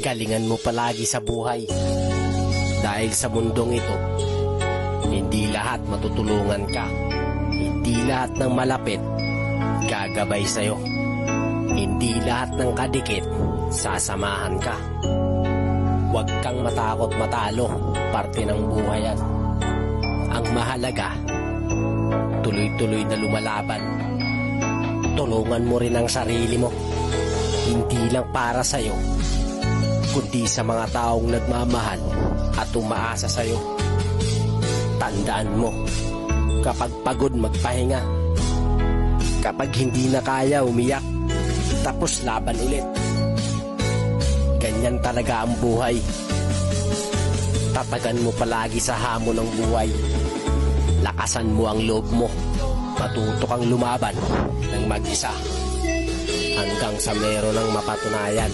Galingan mo palagi sa buhay. Dahil sa mundong ito, hindi lahat matutulungan ka. Hindi lahat ng malapit gagabay sa'yo. Hindi lahat ng kadikit sasamahan ka. Huwag kang matakot matalo, parte ng buhay yan. Ang mahalaga, tuloy-tuloy na lumalaban. Tulungan mo rin ang sarili mo. Hindi lang para sa'yo, kundi sa mga taong nagmamahal at umaasa sa'yo. Tandaan mo, kapag pagod magpahinga. Kapag hindi na kaya umiyak, tapos laban ulit. Ganyan talaga ang buhay. Tatagan mo palagi sa hamon ng buhay. Lakasan mo ang loob mo. Matuto kang lumaban ng mag-isa hanggang sa meron ng mapatunayan.